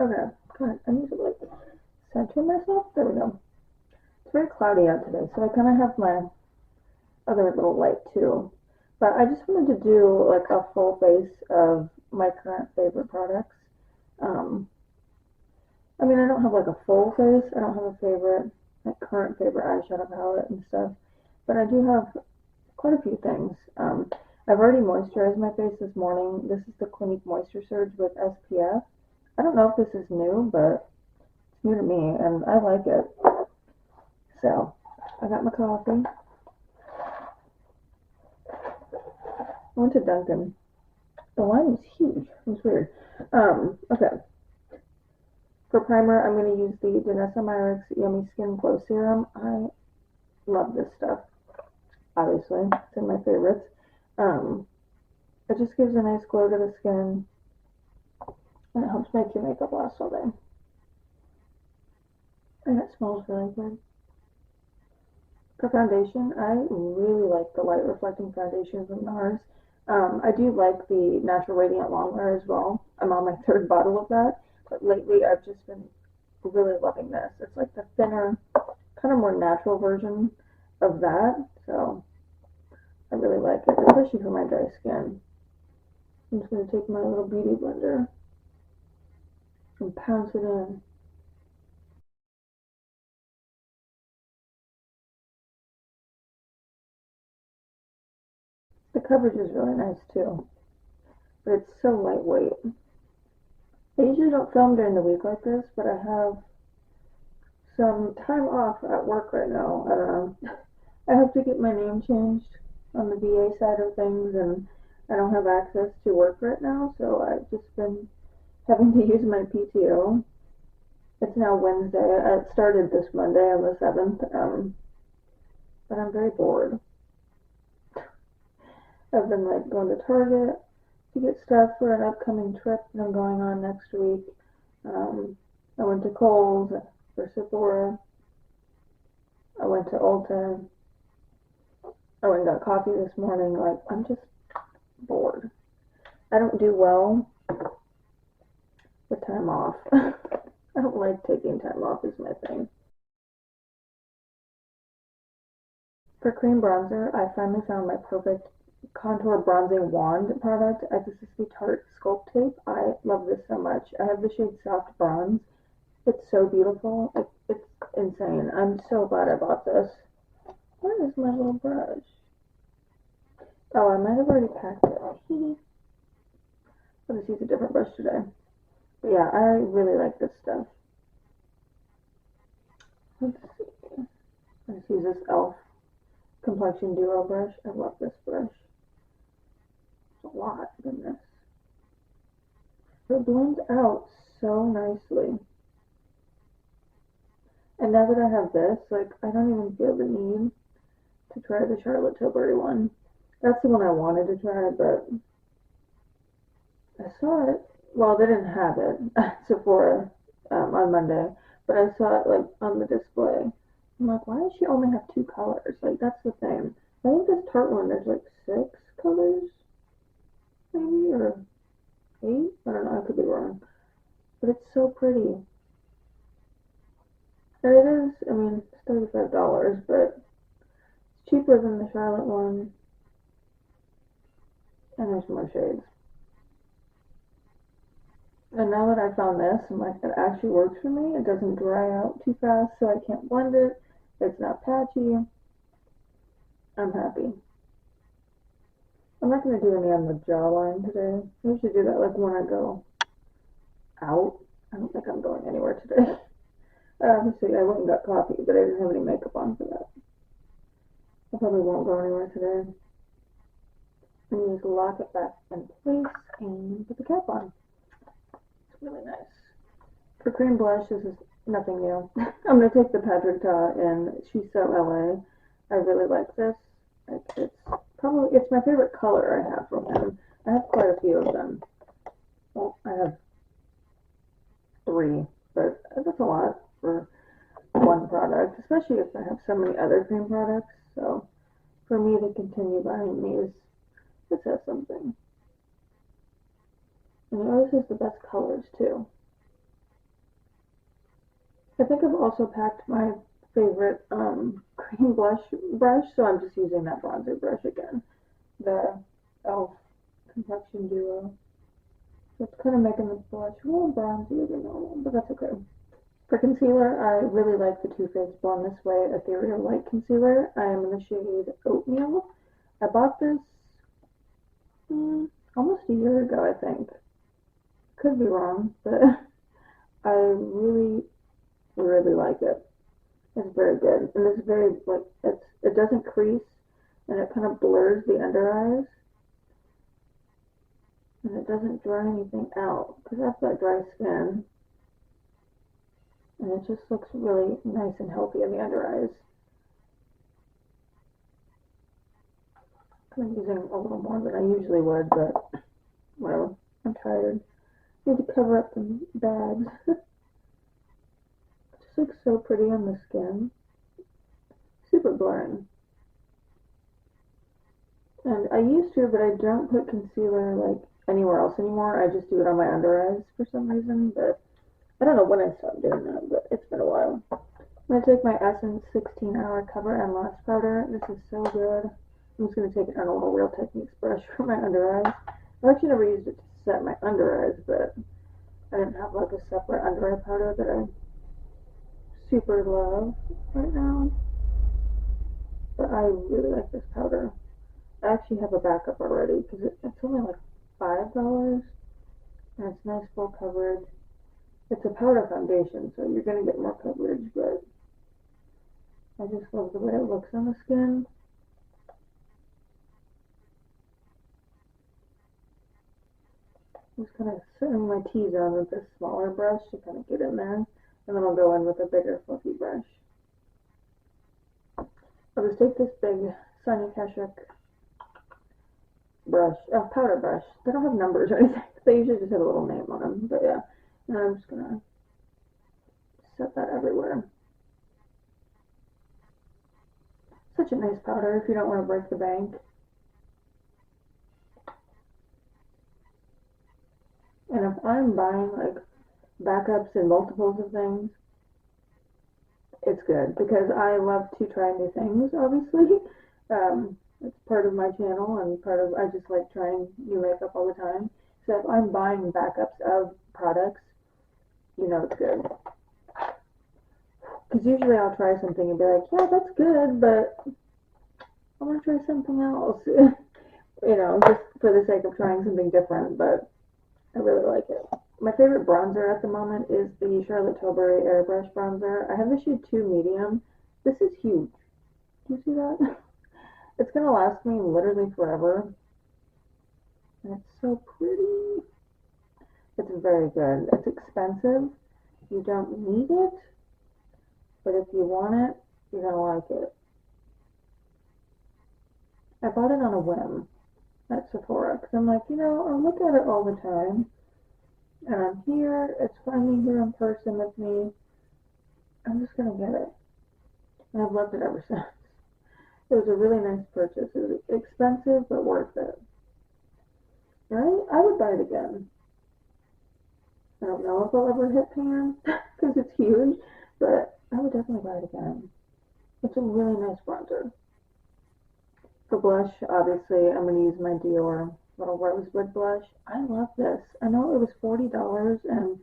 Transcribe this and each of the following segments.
Okay, God, I need to like center myself. There we go. It's very cloudy out today, so I kind of have my other little light too. But I just wanted to do like a full face of my current favorite products. Um, I mean, I don't have like a full face. I don't have a favorite, like current favorite eyeshadow palette and stuff. But I do have quite a few things. I've already moisturized my face this morning. This is the Clinique Moisture Surge with SPF. I don't know if this is new, but it's new to me and I like it. So I got my coffee. I went to Dunkin'. The line was huge. It was weird. Okay. For primer, I'm going to use the Danessa Myricks Yummy Skin Glow Serum. I love this stuff. Obviously, it's in my favorites. Um, it just gives a nice glow to the skin, and it helps make your makeup last all day. And it smells really good. For foundation, I really like the light reflecting foundation from NARS. I do like the Natural Radiant Longwear as well. I'm on my third bottle of that, but lately I've just been really loving this. It's like the thinner, kind of more natural version of that, so I really like it, especially for my dry skin. I'm just going to take my little beauty blender and pounce it in. The coverage is really nice too, but it's so lightweight. I usually don't film during the week like this, but I have some time off at work right now. I don't know. I have to get my name changed on the VA side of things, and I don't have access to work right now, so I've just been having to use my PTO. It's now Wednesday. It started this Monday on the 7th, but I'm very bored. I've been like going to Target to get stuff for an upcoming trip that I'm going on next week. I went to Kohl's for Sephora. I went to Ulta. I went and got coffee this morning. Like, I'm just bored. I don't do well with time off. I don't like taking time off is my thing. For cream bronzer, I finally found my perfect contour bronzing wand product. This is the Tarte Sculpt Tape. I love this so much. I have the shade Soft Bronze. It's so beautiful. It's insane. I'm so glad I bought this. Where is my little brush? Oh, I might have already packed it. I'll just use a different brush today. But yeah, I really like this stuff. Let's see. I just use this e.l.f. Complexion Duo brush. I love this brush. It's a lot, goodness. It blends out so nicely. And now that I have this, like, I don't even feel the need to try the Charlotte Tilbury one. That's the one I wanted to try, but I saw it. Well, they didn't have it at Sephora on Monday, but I saw it like on the display. I'm like, why does she only have two colors? Like, that's the thing. I think this Tarte one there's like six colors, maybe, or eight. I don't know. I could be wrong, but it's so pretty. And it is. I mean, it's $35, but it's cheaper than the Charlotte one, and there's more shades. And now that I found this, I'm like, it actually works for me. It doesn't dry out too fast, so I can't blend it. It's not patchy. I'm happy. I'm not going to do any on the jawline today. I usually do that like when I go out. I don't think I'm going anywhere today. Obviously, I went and got coffee, but I didn't have any makeup on for that. I probably won't go anywhere today. And just lock it back in place and put the cap on. It's really nice. For cream blush, this is nothing new. I'm going to take the Patrick Ta in She's So LA. I really like this. It's my favorite color I have from him. I have quite a few of them. Well, I have three, but that's a lot for one product, especially if I have so many other cream products. So for me to continue buying these, this has something. And he always has the best colors too. I think I've also packed my favorite cream blush brush, so I'm just using that bronzer brush again. The e.l.f. Complexion Duo. So it's kind of making the blush a little bronzier than normal, but that's okay. For concealer, I really like the Too Faced Blonde This Way Ethereal Light Concealer. I am in the shade Oatmeal. I bought this almost a year ago, I think. Could be wrong, but I really, really like it. It's very good, and it's very like it doesn't crease, and it kind of blurs the under eyes, and it doesn't dry anything out because I've got dry skin, and it just looks really nice and healthy in the under eyes. I'm using a little more than I usually would, but whatever. I'm tired. Need to cover up the bags. It just looks so pretty on the skin. Super blurring. And I used to, but I don't put concealer like anywhere else anymore. I just do it on my under eyes for some reason, but I don't know when I stopped doing that, but it's been a while. I'm gonna take my Essence 16-hour cover and last powder. This is so good. I'm just gonna take it on a little Real Techniques brush for my under eyes. I've actually never used it to set my under eyes, but I didn't have like a separate under eye powder that I super love right now. But I really like this powder. I actually have a backup already because it's only like $5 and it's nice full coverage. It's a powder foundation, so you're gonna get more coverage, but I just love the way it looks on the skin. I'm just kind of setting my T-zone with this smaller brush to kind of get in there, and then I'll go in with a bigger fluffy brush. I'll just take this big Sonia Kashuk brush, powder brush. They don't have numbers or anything. They usually just have a little name on them, but yeah. And I'm just gonna set that everywhere. Such a nice powder if you don't want to break the bank. And if I'm buying like backups and multiples of things, it's good because I love to try new things, obviously. It's part of my channel and part of, I just like trying new makeup all the time. So if I'm buying backups of products, you know it's good. Because usually I'll try something and be like, yeah, that's good, but I want to try something else. Just for the sake of trying something different, but I really like it. My favorite bronzer at the moment is the Charlotte Tilbury Airbrush Bronzer. I have the shade 2 Medium. This is huge. Do you see that? It's going to last me literally forever. And it's so pretty. It's very good. It's expensive. You don't need it. But if you want it, you're going to like it. I bought it on a whim at Sephora because I'm like, I look at it all the time. And I'm here. It's finally here in person with me. I'm just going to get it. And I've loved it ever since. It was a really nice purchase. It was expensive, but worth it. Right? I would buy it again. I don't know if I'll ever hit pan because it's huge, but I would definitely buy it again. It's a really nice bronzer. For blush, obviously, I'm going to use my Dior little rosewood blush. I love this. I know it was $40, and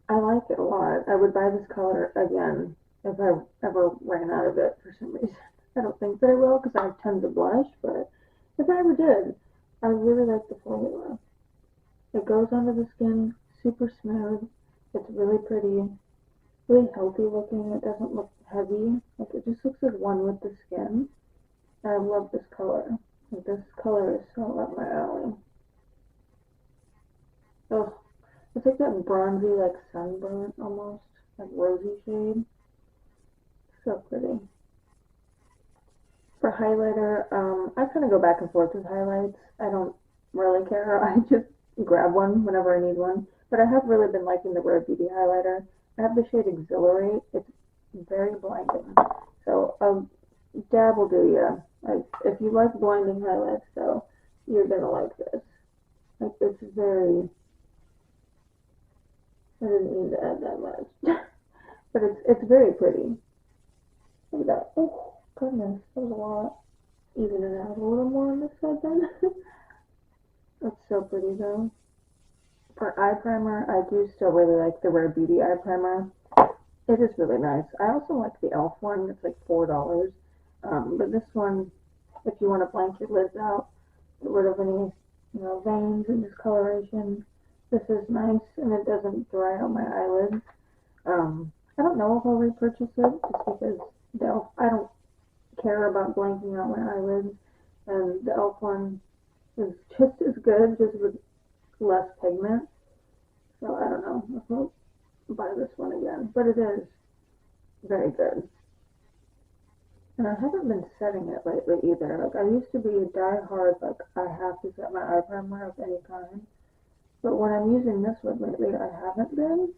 I like it a lot. I would buy this color again if I ever ran out of it for some reason. I don't think that I will because I have tons of blush, but if I ever did, I really like the formula. It goes under the skin super smooth. It's really pretty, really healthy looking. It doesn't look heavy. Like it just looks like one with the skin. And I love this color. Like this color is so up my alley. Oh, it's like that bronzy, like sunburnt almost, like rosy shade. So pretty. For highlighter, I kind of go back and forth with highlights. I don't really care. I just grab one whenever I need one. But I have really been liking the Rare Beauty highlighter. I have the shade Exhilarate. It's very blinding. So a dab will do you. Like, if you like blinding highlights, though, you're gonna like this. Like, it's I didn't mean to add that much. But it's very pretty. Look at that. Oh, goodness. That was a lot. Even it out a little more on this side then. That's so pretty though. For eye primer, I do still really like the Rare Beauty eye primer. It is really nice. I also like the e.l.f. one. It's like $4. But this one, if you want to blank your lids out, get rid of any, veins and discoloration, this is nice and it doesn't dry out my eyelids. I don't know if I'll repurchase it just because the e.l.f. I don't care about blanking out my eyelids, and the e.l.f. one is just as good, just with less pigment. So I don't know if I'll buy this one again, but it is very good. And I haven't been setting it lately either. Like I used to be a die-hard, like I have to set my eye primer of any kind. But when I'm using this one lately, I haven't been.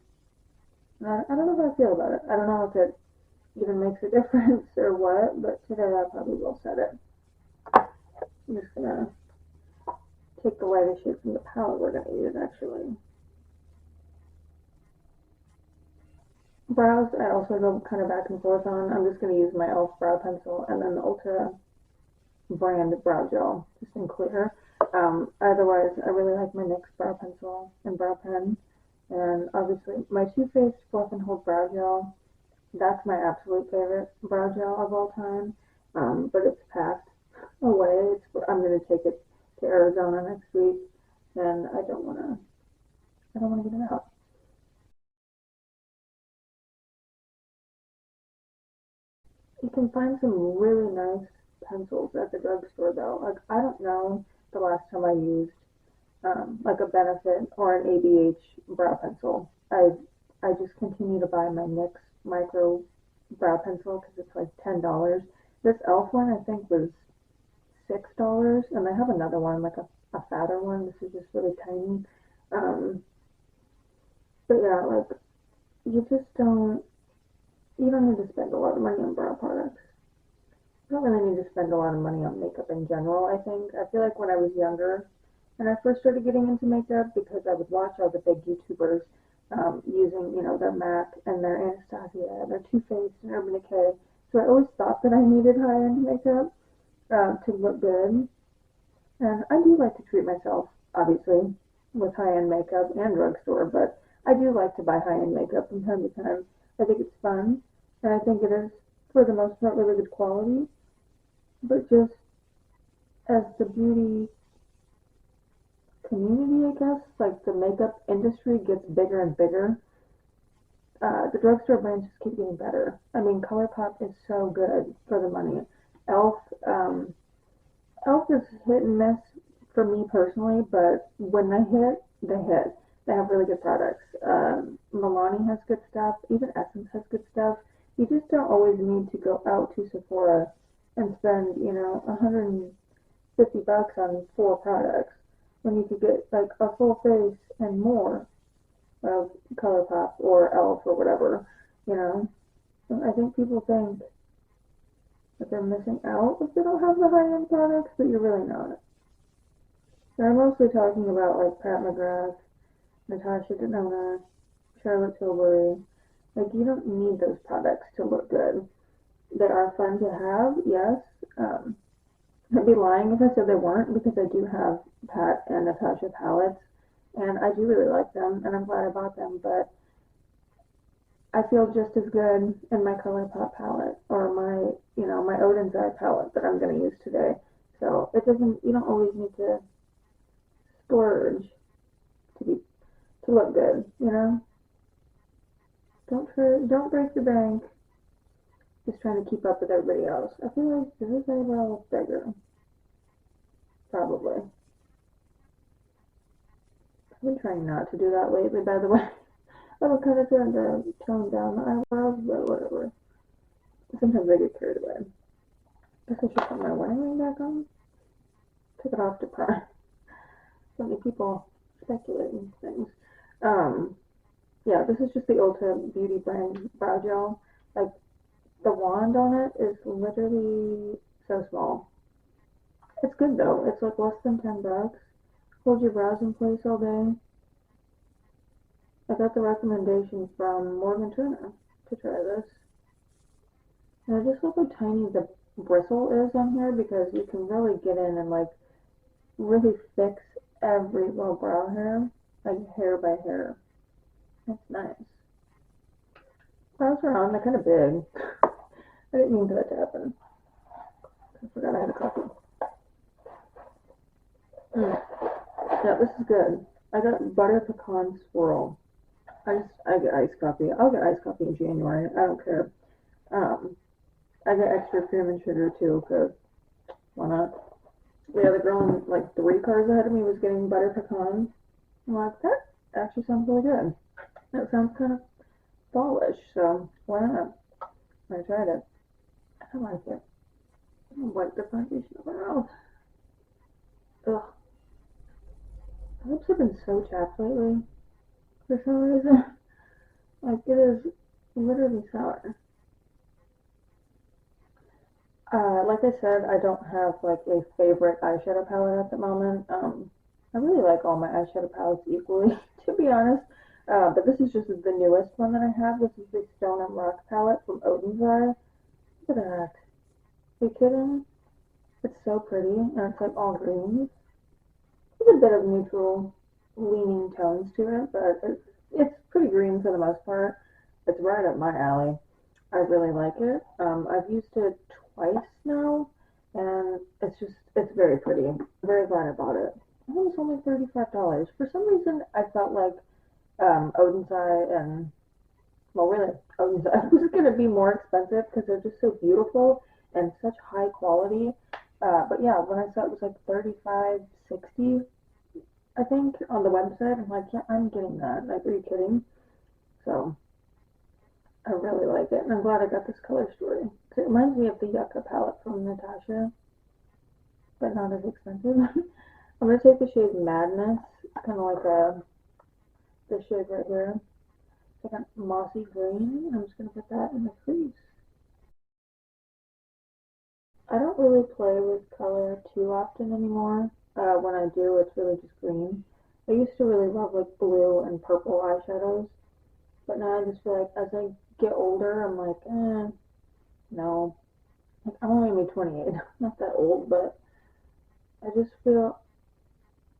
And I don't know how I feel about it. I don't know if it even makes a difference or what, but today I probably will set it. I'm just gonna take the lightest shade from the palette we're gonna use actually. Brows, I also go kind of back and forth on. I'm just gonna use my e.l.f. brow pencil and then the Ulta brand brow gel, just in clear. Otherwise, I really like my NYX brow pencil and brow pen. And obviously, my Too Faced Fluff and Hold Brow Gel, that's my absolute favorite brow gel of all time. But it's passed away. I'm going to take it to Arizona next week, and I don't want to get it out. You can find some really nice pencils at the drugstore, though. Like, I don't know the last time I used like a Benefit or an ABH brow pencil. I just continue to buy my NYX micro brow pencil because it's like $10. This e.l.f. one I think was $6, and I have another one like a fatter one. This is just really tiny. Um, but yeah, like you just you don't need to spend a lot of money on brow products. You don't really need to spend a lot of money on makeup in general, I think. I feel like when I was younger and I first started getting into makeup because I would watch all the big YouTubers using, their MAC and their Anastasia and their Too Faced and Urban Decay. So I always thought that I needed high-end makeup to look good. And I do like to treat myself, obviously, with high-end makeup and drugstore, but I do like to buy high-end makeup from time to time. I think it's fun, and I think it is, for the most part, really good quality. But just as the beauty community, I guess, like the makeup industry gets bigger and bigger, the drugstore brands just keep getting better. I mean, ColourPop is so good for the money. Elf, Elf is hit and miss for me personally, but when they hit, they hit. They have really good products. Milani has good stuff. Even Essence has good stuff. You just don't always need to go out to Sephora and spend, $150 on 4 products when you could get like a full face and more of ColourPop or Elf or whatever, you know. And I think people think that they're missing out if they don't have the high-end products, but you're really not. And I'm mostly talking about like Pat McGrath, Natasha Denona, Charlotte Tilbury. Like you don't need those products to look good. They are fun to have, yes. I'd be lying if I said they weren't because I do have Pat and Natasha palettes and I do really like them and I'm glad I bought them, but I feel just as good in my ColourPop palette or my Odin's Eye palette that I'm going to use today. So you don't always need to splurge to be, to look good. Don't break the bank just trying to keep up with everybody else. I feel like does this eyebrow look bigger? Probably. I've been trying not to do that lately, by the way. I was kind of trying to tone down the eyebrows, but whatever. Sometimes I get carried away. Guess I should put my wedding ring back on. Took it off to pry. So many people speculating things. Um, yeah, this is just the Ulta Beauty brand brow gel. Like the wand on it is literally so small. It's good though. It's like less than $10. Hold your brows in place all day. I got the recommendation from Morgan Turner to try this. And I just love how tiny the bristle is on here because you can really get in and like really fix every little brow hair, like hair by hair. That's nice. Brows are on, they're kind of big. I didn't mean for that to happen. I forgot I had a coffee. Mm. Yeah, this is good. I got butter pecan swirl. I get iced coffee. I'll get iced coffee in January. I don't care. Um, I get extra cream and sugar too, cause why not? Yeah, the girl in like 3 cars ahead of me was getting butter pecan. I'm like, that actually sounds really good. That sounds kind of fallish, so why not? I tried it. I like it. I'm gonna wipe the foundation of my mouth. Ugh, my lips have been so chapped lately for some reason. Like it is literally sour. Like I said, I don't have like a favorite eyeshadow palette at the moment. I really like all my eyeshadow palettes equally, to be honest. But this is just the newest one that I have. This is the Stone and Rock palette from Odin's Eye. Look at that. Are you kidding? It's so pretty, and it's like all green. There's a bit of neutral leaning tones to it, but it's pretty green for the most part. It's right up my alley. I really like it. I've used it twice now, and it's very pretty. I'm very glad I bought it. I think it's only $35. For some reason, I felt like Odin's Eye and well, really, Odin's Eye was gonna be more expensive because they're just so beautiful and such high quality. But yeah, when I saw it was like 35, 60, I think on the website, I'm like, yeah, I'm getting that. Like, are you kidding? So I really like it, and I'm glad I got this color story. It reminds me of the Yucca palette from Natasha, but not as expensive. I'm gonna take the shade Madness, kind of like this shade right here. It's like a mossy green. I'm just gonna put that in the crease. I don't really play with color too often anymore. When I do, it's really just green. I used to really love like blue and purple eyeshadows, but now I just feel like as I get older, I'm like, no. Like, I'm only gonna be 28, not that old, but I just feel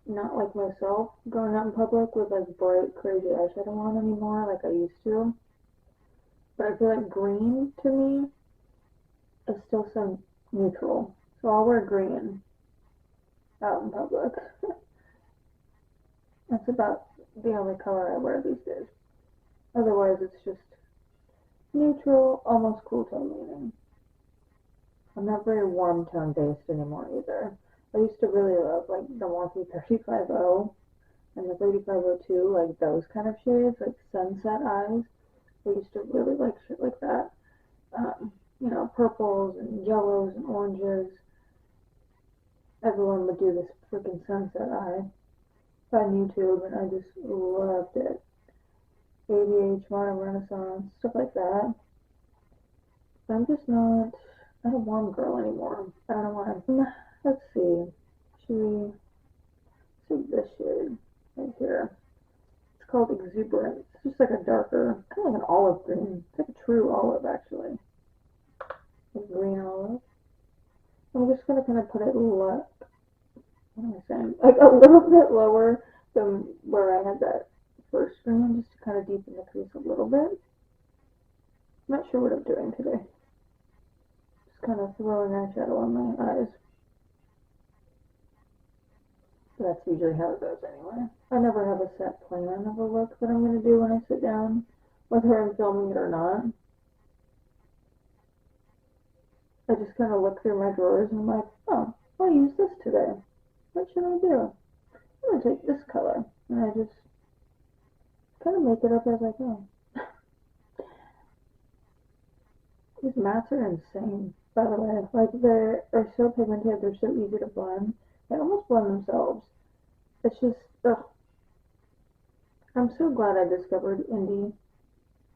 not like myself going out in public with like bright, crazy eyeshadow on anymore like I used to. But I feel like green to me is still so neutral. So I'll wear green out in public. That's about the only color I wear these days. Otherwise, it's just neutral, almost cool tone leaning. I'm not very warm tone based anymore either. I used to really love like the Morphe 35O and the 3502, like those kind of shades, like sunset eyes. I used to really like shit like that. Purples and yellows and oranges. Everyone would do this freaking sunset eye on YouTube, and I just loved it. ABH, Modern Renaissance, stuff like that. But I'm just not a warm girl anymore. I don't know why. Let's see. Should we see this shade right here? It's called Exuberance. It's just like a darker, kind of like an olive green. It's like a true olive, actually. Like green olive. I'm just gonna kind of put it what am I saying? Like a little bit lower than where I had that first green, just to kind of deepen the crease a little bit. I'm not sure what I'm doing today. Just kind of throwing eyeshadow on my eyes. That's usually how it goes anyway. I never have a set plan of a look that I'm going to do when I sit down, whether I'm filming it or not. I just kind of look through my drawers and I'm like, oh, I'll use this today. What should I do? I'm going to take this color. And I just kind of make it up as I go. These mattes are insane, by the way. Like, they're so pigmented, they're so easy to blend. They almost blend themselves. It's just, ugh. I'm so glad I discovered indie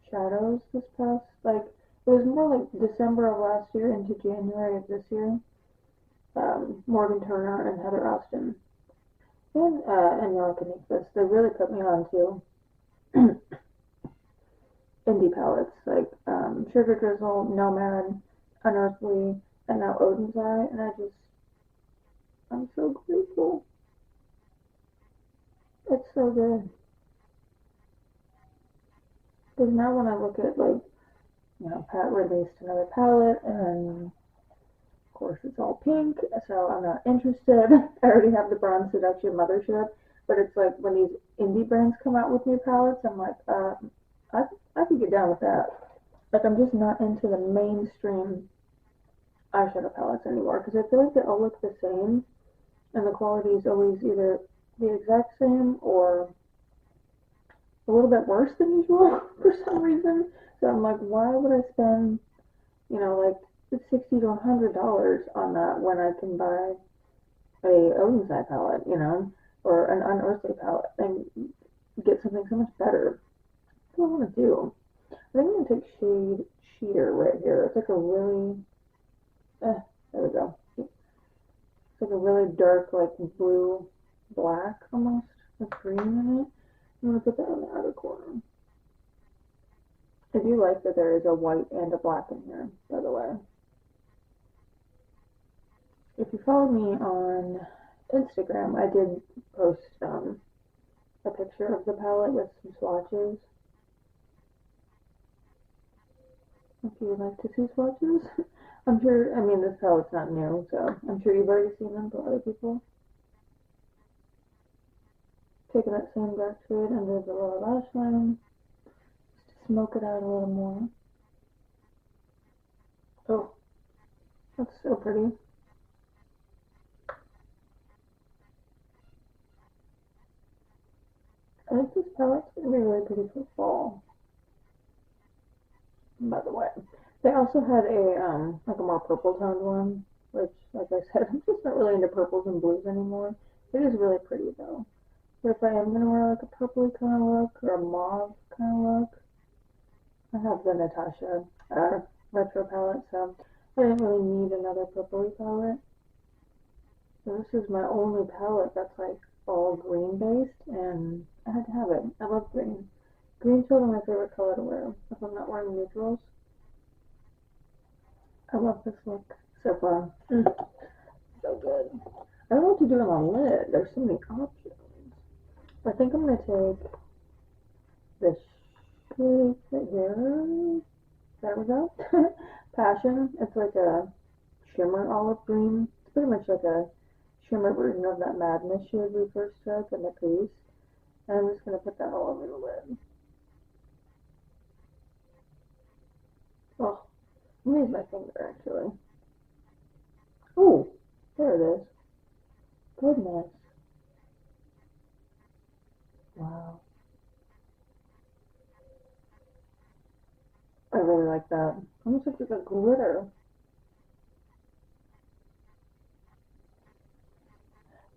shadows this past, like, it was more like December of last year into January of this year. Morgan Turner and Heather Austin. And Yellow Canifas. They really put me on too. indie palettes like Sugar Drizzle, Nomad, Unearthly, and now Odin's Eye, and I'm so grateful. It's so good. Because now when I look at like, Pat released another palette, and of course it's all pink, so I'm not interested. I already have the Bronze Seduction Mothership, but it's like when these indie brands come out with new palettes, I'm like, I I could get down with that. Like I'm just not into the mainstream eyeshadow palettes anymore because I feel like they all look the same, and the quality is always either the exact same or a little bit worse than usual for some reason. So I'm like, why would I spend, like $60 to $100 on that when I can buy a Odin's Eye palette, or an Unearthly palette and get something so much better? That's what I want to do. I think I'm gonna take shade Cheater right here. It's like a really, there we go. It's like a really dark, like blue black almost, with green in it. I'm gonna put that on the outer corner. I do like that there is a white and a black in here, by the way. If you follow me on Instagram, I did post a picture of the palette with some swatches. If you would like to see swatches, I'm sure, I mean, this palette's not new, so I'm sure you've already seen them for other people. Taking that same dark shade under the lower lash line, just to smoke it out a little more. Oh, that's so pretty. I think this palette's going to be really pretty for fall, by the way. They also had like a more purple toned one, which, like I said, I'm just not really into purples and blues anymore. It is really pretty though. But if I am going to wear like a purpley kind of look or a mauve kind of look, I have the Natasha retro palette, so I didn't really need another purpley palette. So this is my only palette that's like all green based, and I had to have it. I love green. Green's totally my favorite color to wear if I'm not wearing neutrals. I love this look so far. So good. I don't know what to do on the lid. There's so many options. I think I'm gonna take this shade right here. There we go. Passion. It's like a shimmer olive green. It's pretty much like a shimmer version of that Madness shade we first took in the crease. And I'm just gonna put that all over the lid. Oh, I'm gonna use my finger actually. Oh, there it is. Goodness. Wow. I really like that. Almost looks like a glitter.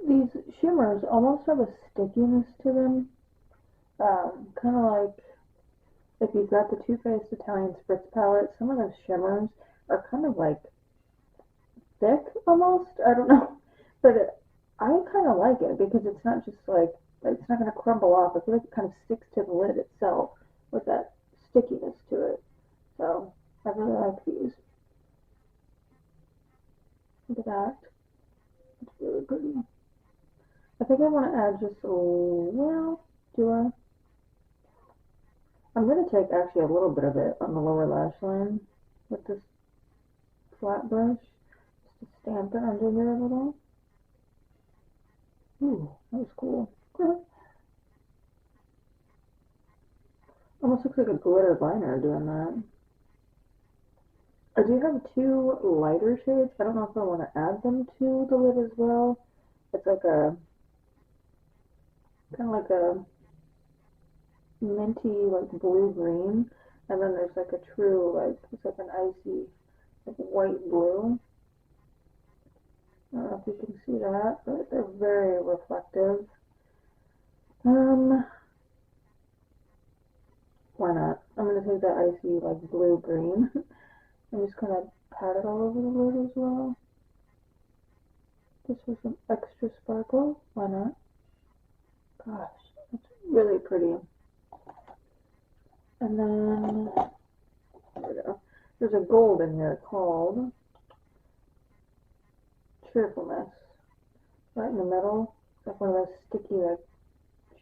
These shimmers almost have a stickiness to them. Kind of like if you've got the Too Faced Italian Spritz palette, some of those shimmers are kind of like thick almost. I don't know. But I kind of like it because it's not just like, it's not going to crumble off. I feel like it kind of sticks to the lid itself with that stickiness to it. So I really like these. Look at that. It's really pretty. I think I want to add just a little, do I? I'm going to take actually a little bit of it on the lower lash line with this flat brush just to stamp it under here a little. Ooh, that was cool. Almost looks like a glitter liner doing that. I do have two lighter shades. I don't know if I want to add them to the lid as well. It's like a, kind of like a minty, like blue green. And then there's like a true, like, it's like an icy, like white blue. I don't know if you can see that, but they're very reflective. Why not? I'm gonna take that icy, like, blue green. I'm just gonna pat it all over the lid as well. Just for some extra sparkle. Why not? Gosh, that's really pretty. And then, there we go. There's a gold in here called Cheerfulness. Right in the middle. It's like one of those sticky, like,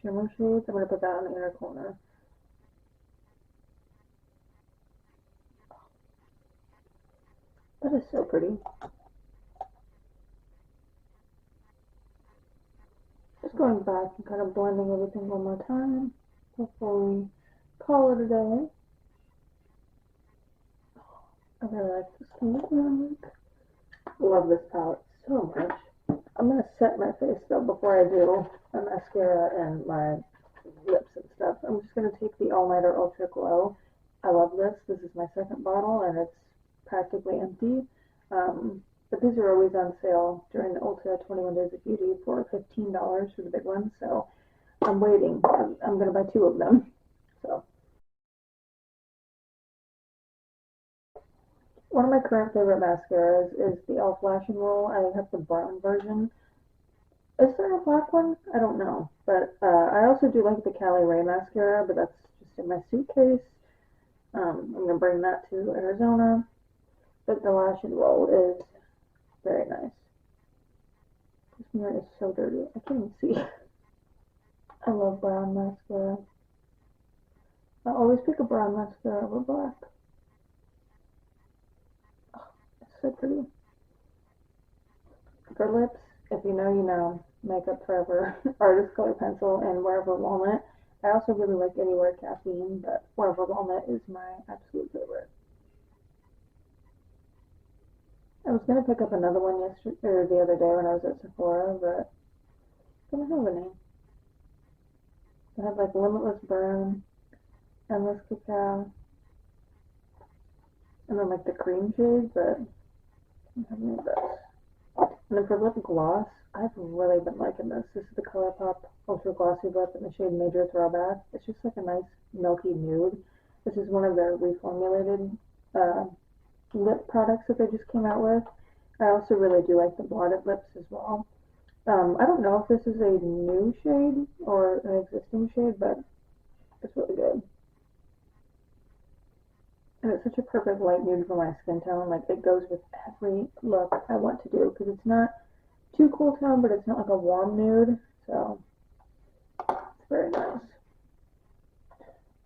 shimmer shades. I'm going to put that on the inner corner. That is so pretty. Just going back and kind of blending everything one more time before we call it a day. I really like this look. Love this palette so much. I'm going to set my face though before I do a mascara and my lips and stuff. I'm just going to take the All Nighter Ultra Glow. I love this. This is my second bottle and it's practically empty. But these are always on sale during the Ulta 21 Days of Beauty for $15 for the big ones. So I'm waiting. I'm going to buy 2 of them. So one of my current favorite mascaras is the Elf Lash and Roll. I have the brown version. Is there a black one? I don't know. But I also do like the Cali Ray mascara, but that's just in my suitcase. I'm going to bring that to Arizona. But the Lash and Roll is very nice. This mirror is so dirty. I can't even see. I love brown mascara. I always pick a brown mascara over black. Oh, it's so pretty. For lips, if you know, you know. Makeup Forever Artist Color Pencil and Wherever Walnut. I also really like Anywhere Caffeine, but Wherever Walnut is my absolute favorite. I was gonna pick up another one yesterday or the other day when I was at Sephora, but I don't have any. I have like Limitless Burn, Endless Cacao, and then like the cream shade, but I don't have any of those. And then for lip gloss, I've really been liking this. This is the ColourPop Ultra Glossy Lip in the shade Major Throwback. It's just like a nice milky nude. This is one of their reformulated uh, lip products that they just came out with. I also really do like the blotted lips as well. I don't know if this is a new shade or an existing shade, but it's really good. And it's such a perfect light nude for my skin tone. Like it goes with every look I want to do because it's not too cool tone, but it's not like a warm nude. So it's very nice.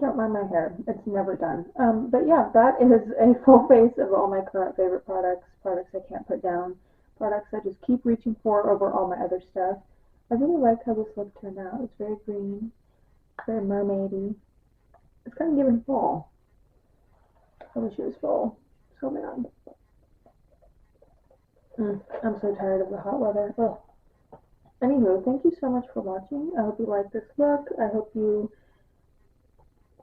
Don't mind my hair. It's never done. But yeah, that is a full face of all my current favorite products. Products I can't put down. Products I just keep reaching for over all my other stuff. I really like how this look turned out. It's very green, very mermaidy. It's kind of giving fall. I wish it was fall. So bad. I'm so tired of the hot weather. Ugh. Anywho, thank you so much for watching. I hope you like this look. I hope you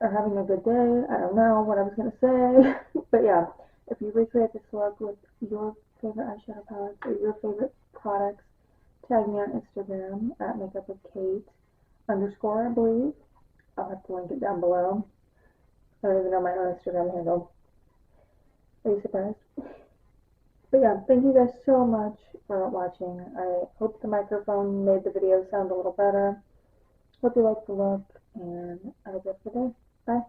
are having a good day. I don't know what I was going to say. But yeah, if you recreate this look with your favorite eyeshadow palettes or your favorite products, tag me on Instagram at makeupwithkate underscore, I believe. I'll have to link it down below. I don't even know my own Instagram handle. Are you surprised? But yeah, thank you guys so much for watching. I hope the microphone made the video sound a little better. Hope you liked the look, and I hope you have a good day. Bye.